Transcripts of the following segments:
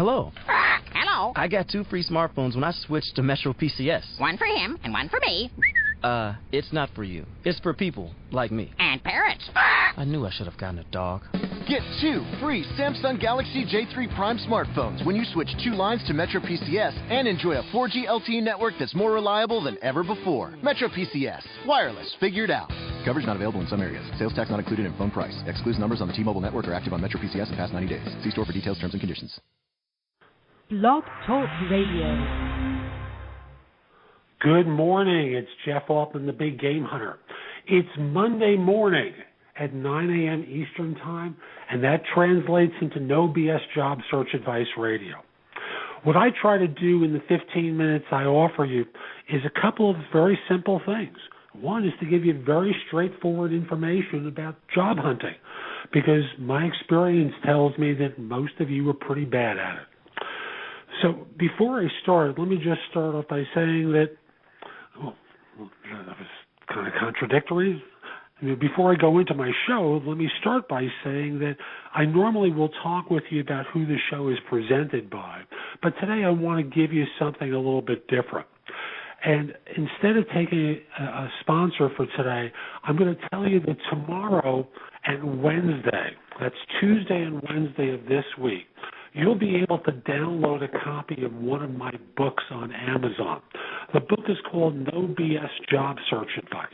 Hello. Hello. I got 2 free smartphones when I switched to Metro PCS. One for him and one for me. It's not for you. It's for people like me. And parrots. I knew I should have gotten a dog. Get 2 free Samsung Galaxy J3 Prime smartphones when you switch 2 lines to Metro PCS and enjoy a 4G LTE network that's more reliable than ever before. Metro PCS. Wireless figured out. Coverage not available in some areas. Sales tax not included in phone price. Excludes numbers on the T-Mobile network are active on Metro PCS in past 90 days. See store for details, terms, and conditions. Blog Talk Radio. Good morning. It's Jeff Altman, the Big Game Hunter. It's Monday morning at 9 a.m. Eastern Time, and that translates into No BS Job Search Advice Radio. What I try to do in the 15 minutes I offer you is a couple of very simple things. One is to give you very straightforward information about job hunting, because my experience tells me that most of you are pretty bad at it. So before I start, let me just start off by saying that, that was kind of contradictory. I mean, before I go into my show, let me start by saying that I normally will talk with you about who the show is presented by, but today I want to give you something a little bit different. And instead of taking a sponsor for today, I'm going to tell you that tomorrow and Wednesday, that's Tuesday and Wednesday of this week, you'll be able to download a copy of one of my books on Amazon. The book is called No BS Job Search Advice.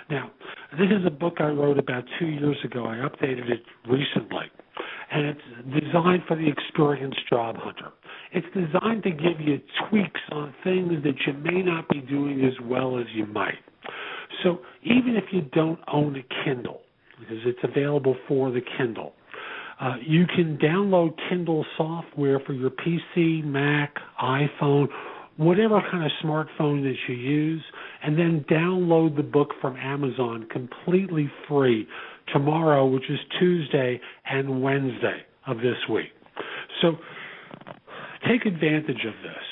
Now, this is a book I wrote about 2 years ago. I updated it recently, and it's designed for the experienced job hunter. It's designed to give you tweaks on things that you may not be doing as well as you might. So even if you don't own a Kindle, because it's available for the Kindle, you can download Kindle software for your PC, Mac, iPhone, whatever kind of smartphone that you use, and then download the book from Amazon completely free tomorrow, which is Tuesday and Wednesday of this week. So take advantage of this.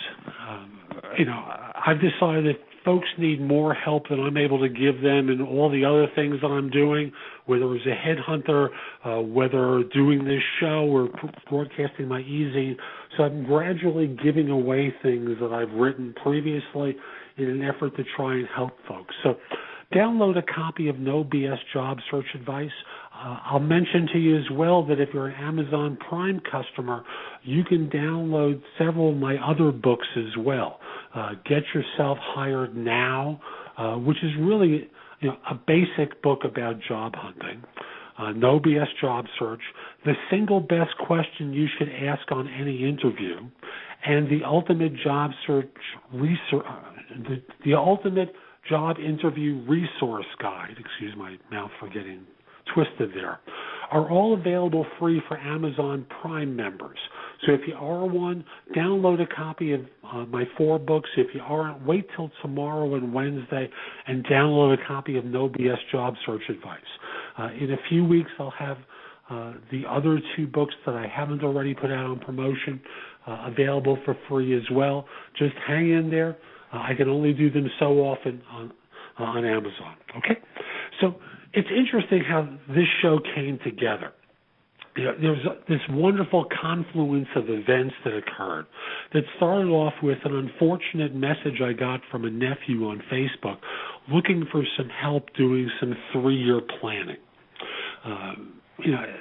I've decided that folks need more help than I'm able to give them in all the other things that I'm doing, whether it's a headhunter, whether doing this show or broadcasting my e-zine. So I'm gradually giving away things that I've written previously in an effort to try and help folks. So download a copy of No BS Job Search Advice. I'll mention to you as well that if you're an Amazon Prime customer, you can download several of my other books as well. Get Yourself Hired Now, which is really a basic book about job hunting. No BS Job Search, The Single Best Question You Should Ask on Any Interview, and the Ultimate Job Search Research, the Ultimate Job Interview Resource Guide, excuse my mouth for getting twisted there, are all available free for Amazon Prime members. So if you are one, download a copy of my 4 books. If you aren't, wait till tomorrow and Wednesday and download a copy of No BS Job Search Advice. In a few weeks, I'll have the other 2 books that I haven't already put out on promotion available for free as well. Just hang in there. I can only do them so often on Amazon. Okay? So it's interesting how this show came together. There's this wonderful confluence of events that occurred that started off with an unfortunate message I got from a nephew on Facebook looking for some help doing some 3-year planning.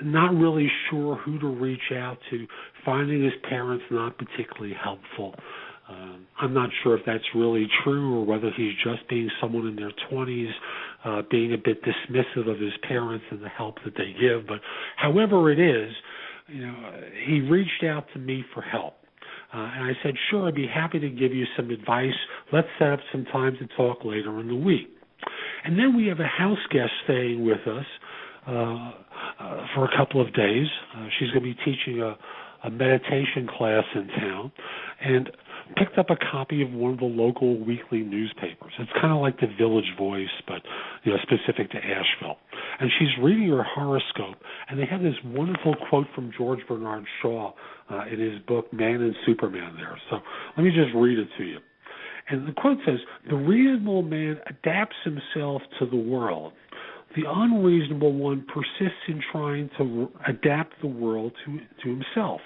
Not really sure who to reach out to, finding his parents not particularly helpful. I'm not sure if that's really true or whether he's just being someone in their 20s, being a bit dismissive of his parents and the help that they give. But however it is, he reached out to me for help. And I said, sure, I'd be happy to give you some advice. Let's set up some time to talk later in the week. And then we have a house guest staying with us for a couple of days. She's going to be teaching a meditation class in town, and picked up a copy of one of the local weekly newspapers. It's kind of like the Village Voice, but specific to Asheville. And she's reading her horoscope, and they have this wonderful quote from George Bernard Shaw in his book Man and Superman there. So let me just read it to you. And the quote says, "The reasonable man adapts himself to the world. The unreasonable one persists in trying to adapt the world to himself.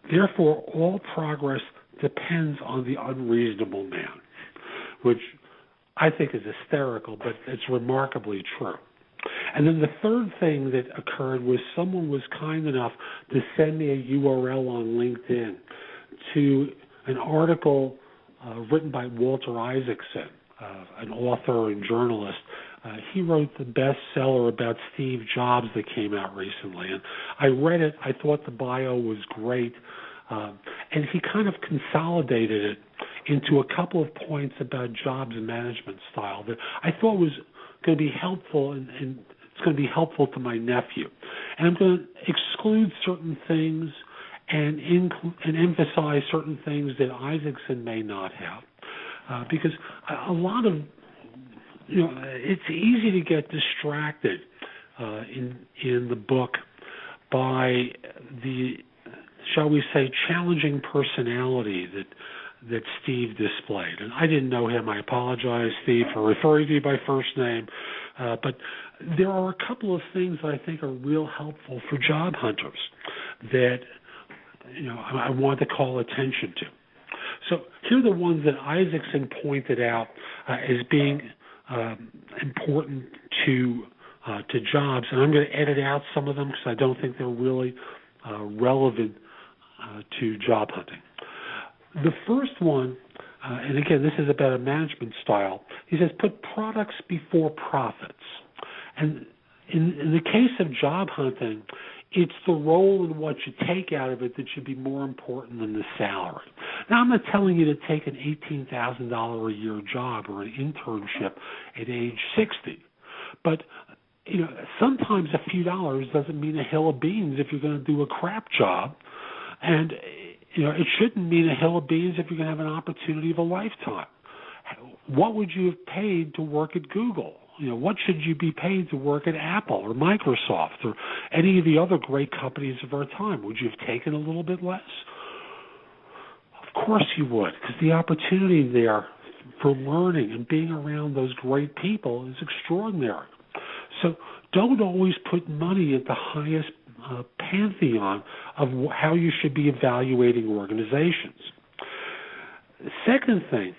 Therefore, all progress depends on the unreasonable man, which I think is hysterical, but it's remarkably true. And then the third thing that occurred was someone was kind enough to send me a URL on LinkedIn to an article written by Walter Isaacson, an author and journalist. He wrote the bestseller about Steve Jobs that came out recently. And I read it. I thought the bio was great. And he kind of consolidated it into a couple of points about Jobs' management style that I thought was going to be helpful, and it's going to be helpful to my nephew. And I'm going to exclude certain things and emphasize certain things that Isaacson may not have, because a lot of, it's easy to get distracted in the book by the, shall we say, challenging personality that Steve displayed. And I didn't know him. I apologize, Steve, for referring to you by first name. But there are a couple of things that I think are real helpful for job hunters that I want to call attention to. So here are the ones that Isaacson pointed out as being important to jobs, and I'm going to edit out some of them because I don't think they're really relevant to job hunting. The first one, and again, this is about a management style, he says, put products before profits. And in the case of job hunting, it's the role and what you take out of it that should be more important than the salary. Now, I'm not telling you to take an $18,000 a year job or an internship at age 60, but sometimes a few dollars doesn't mean a hill of beans if you're going to do a crap job, and it shouldn't mean a hill of beans if you're going to have an opportunity of a lifetime. What would you have paid to work at Google? What should you be paid to work at Apple or Microsoft or any of the other great companies of our time? Would you have taken a little bit less? Of course you would, because the opportunity there for learning and being around those great people is extraordinary. So don't always put money at the highest pantheon of how you should be evaluating organizations. The second thing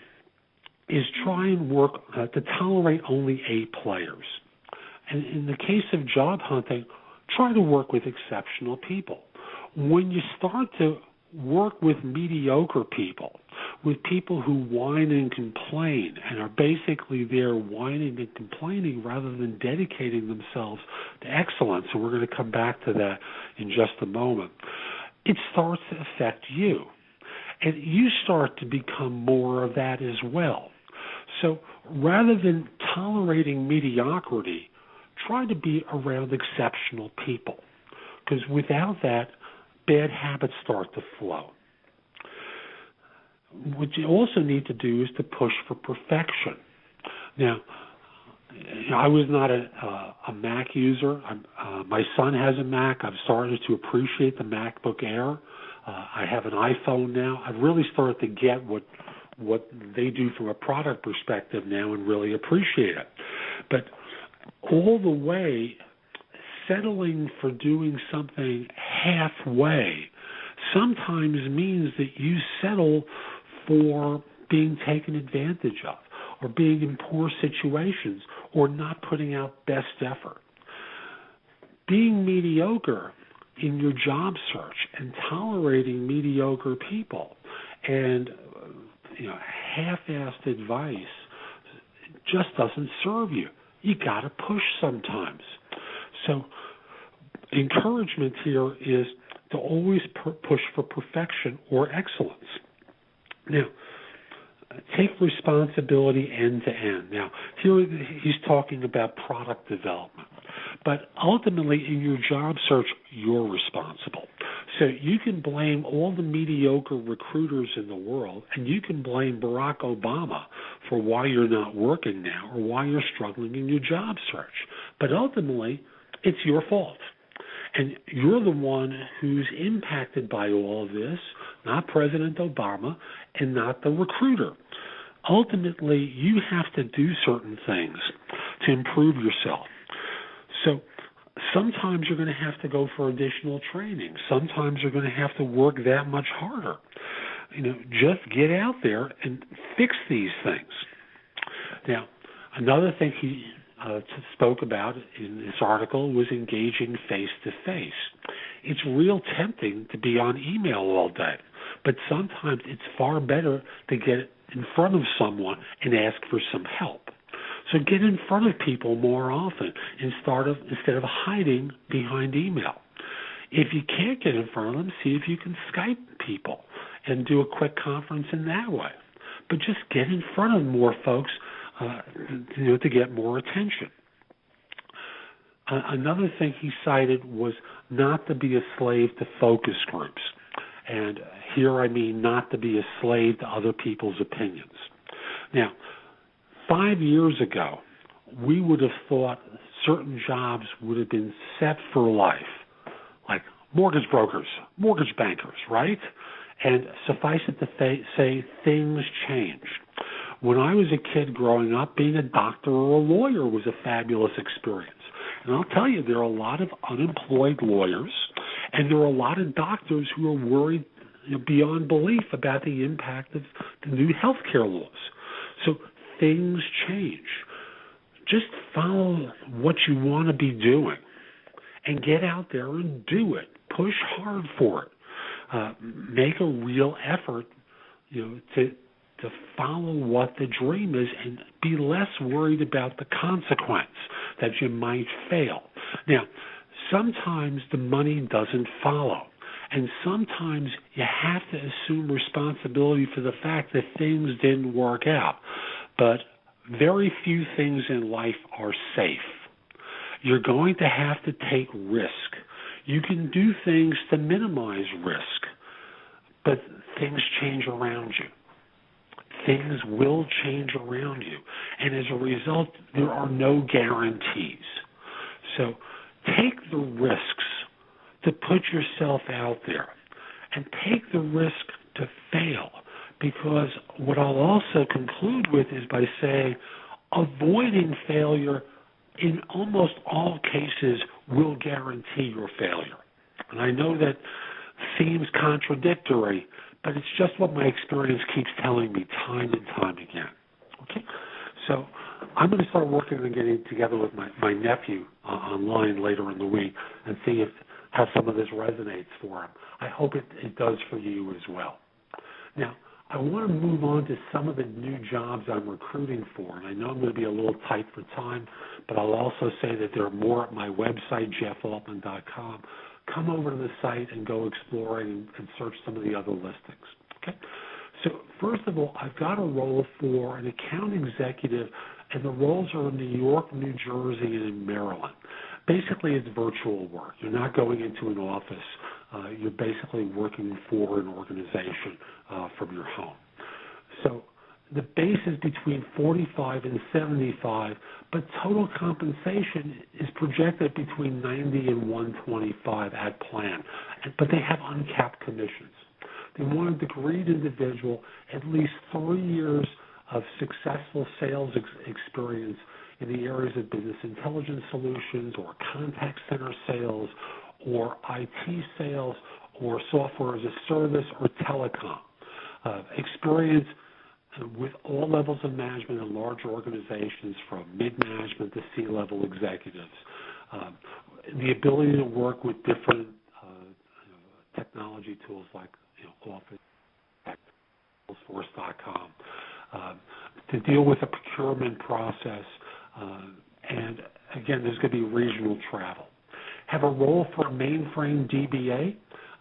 is try and work to tolerate only A players. And in the case of job hunting, try to work with exceptional people. When you start to work with mediocre people, with people who whine and complain and are basically there whining and complaining rather than dedicating themselves to excellence, and we're going to come back to that in just a moment, it starts to affect you. And you start to become more of that as well. So rather than tolerating mediocrity, try to be around exceptional people, because without that, bad habits start to flow. What you also need to do is to push for perfection. Now, I was not a Mac user. My son has a Mac. I've started to appreciate the MacBook Air. I have an iPhone now. I've really started to get what they do from a product perspective now and really appreciate it. But all the way, settling for doing something halfway sometimes means that you settle for being taken advantage of or being in poor situations or not putting out best effort. Being mediocre in your job search and tolerating mediocre people and half-assed advice just doesn't serve you. You got to push sometimes. So encouragement here is to always push for perfection or excellence. Now, take responsibility end to end. Now, here he's talking about product development. But ultimately, in your job search, you're responsible. So you can blame all the mediocre recruiters in the world, and you can blame Barack Obama for why you're not working now or why you're struggling in your job search. But ultimately, it's your fault. And you're the one who's impacted by all of this, not President Obama and not the recruiter. Ultimately, you have to do certain things to improve yourself. So sometimes you're going to have to go for additional training. Sometimes you're going to have to work that much harder. Just get out there and fix these things. Now, another thing he spoke about in this article was engaging face-to-face. It's real tempting to be on email all day, but sometimes it's far better to get in front of someone and ask for some help. So get in front of people more often instead of hiding behind email. If you can't get in front of them, see if you can Skype people and do a quick conference in that way. But just get in front of more folks to get more attention. Another thing he cited was not to be a slave to focus groups. And here I mean not to be a slave to other people's opinions. Now, 5 years ago, we would have thought certain jobs would have been set for life, like mortgage brokers, mortgage bankers, right? And suffice it to say, things changed. When I was a kid growing up, being a doctor or a lawyer was a fabulous experience. And I'll tell you, there are a lot of unemployed lawyers, and there are a lot of doctors who are worried beyond belief about the impact of the new health care laws. So things change. Just follow what you want to be doing and get out there and do it. Push hard for it. Make a real effort, to follow what the dream is and be less worried about the consequence that you might fail. Now, sometimes the money doesn't follow, and sometimes you have to assume responsibility for the fact that things didn't work out. But very few things in life are safe. You're going to have to take risk. You can do things to minimize risk, but things change around you. Things will change around you. And as a result, there are no guarantees. So take the risks to put yourself out there and take the risk to fail, because what I'll also conclude with is by saying avoiding failure in almost all cases will guarantee your failure. And I know that seems contradictory, but it's just what my experience keeps telling me time and time again. Okay? So I'm going to start working on getting together with my nephew online later in the week and see how some of this resonates for him. I hope it does for you as well. Now, I want to move on to some of the new jobs I'm recruiting for, and I know I'm going to be a little tight for time, but I'll also say that there are more at my website, jeffaltman.com. Come over to the site and go exploring and search some of the other listings. Okay? So first of all, I've got a role for an account executive, and the roles are in New York, New Jersey, and in Maryland. Basically, it's virtual work. You're not going into an office. You're basically working for an organization from your home. So the base is between 45 and 75, but total compensation is projected between 90 and 125 at plan. But they have uncapped commissions. They want a degreed individual, at least 3 years of successful sales experience in the areas of business intelligence solutions or contact center sales or IT sales or software as a service or telecom. Experience with all levels of management in large organizations from mid-management to C-level executives. The ability to work with different technology tools like Office, Salesforce.com, to deal with a procurement process, and again, there's going to be regional travel. Have a role for a mainframe DBA,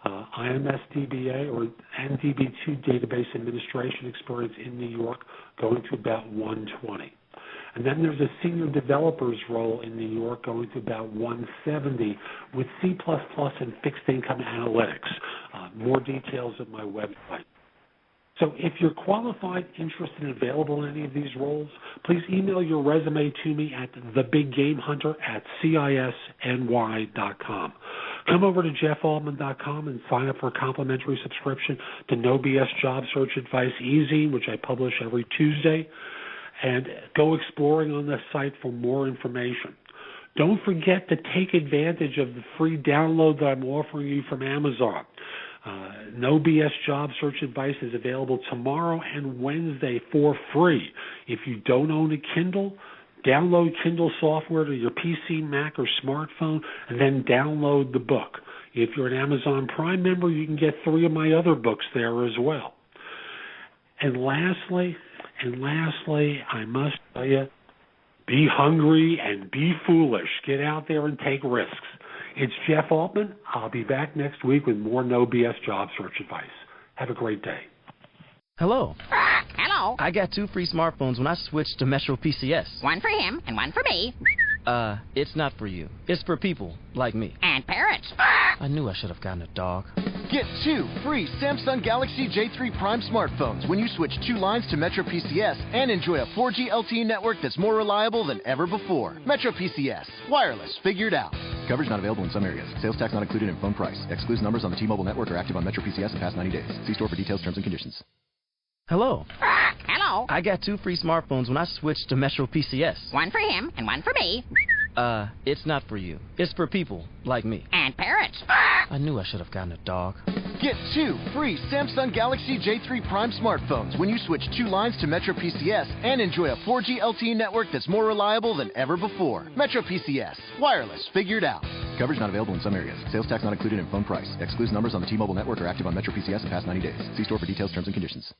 IMS DBA, and DB2 database administration experience in New York, going to about 120. And then there's a senior developer's role in New York going to about 170 with C++ and fixed income analytics. More details at my website. So if you're qualified, interested, and available in any of these roles, please email your resume to me at thebiggamehunter@cisny.com. Come over to jeffaltman.com and sign up for a complimentary subscription to No BS Job Search Advice Easy, which I publish every Tuesday, and go exploring on the site for more information. Don't forget to take advantage of the free download that I'm offering you from Amazon. No BS Job Search Advice is available tomorrow and Wednesday for free. If you don't own a Kindle, download Kindle software to your PC, Mac, or smartphone, and then download the book. If you're an Amazon Prime member, you can get 3 of my other books there as well. And lastly, I must tell you, be hungry and be foolish. Get out there and take risks. It's Jeff Altman. I'll be back next week with more No BS Job Search Advice. Have a great day. Hello. Hello. I got 2 free smartphones when I switched to Metro PCS. One for him and one for me. It's not for you. It's for people like me. And parrots. I knew I should have gotten a dog. Get 2 free Samsung Galaxy J3 Prime smartphones when you switch 2 lines to Metro PCS and enjoy a 4G LTE network that's more reliable than ever before. Metro PCS. Wireless figured out. Coverage not available in some areas. Sales tax not included in phone price. Excludes numbers on the T-Mobile network or active on Metro PCS in past 90 days. See store for details, terms, and conditions. Hello. Hello. I got 2 free smartphones when I switched to Metro PCS. One for him and one for me. It's not for you. It's for people like me. And parrots. I knew I should have gotten a dog. Get 2 free Samsung Galaxy J3 Prime smartphones when you switch 2 lines to Metro PCS and enjoy a 4G LTE network that's more reliable than ever before. Metro PCS. Wireless figured out. Coverage not available in some areas. Sales tax not included in phone price. Excludes numbers on the T-Mobile network or active on Metro PCS in past 90 days. See store for details, terms, and conditions.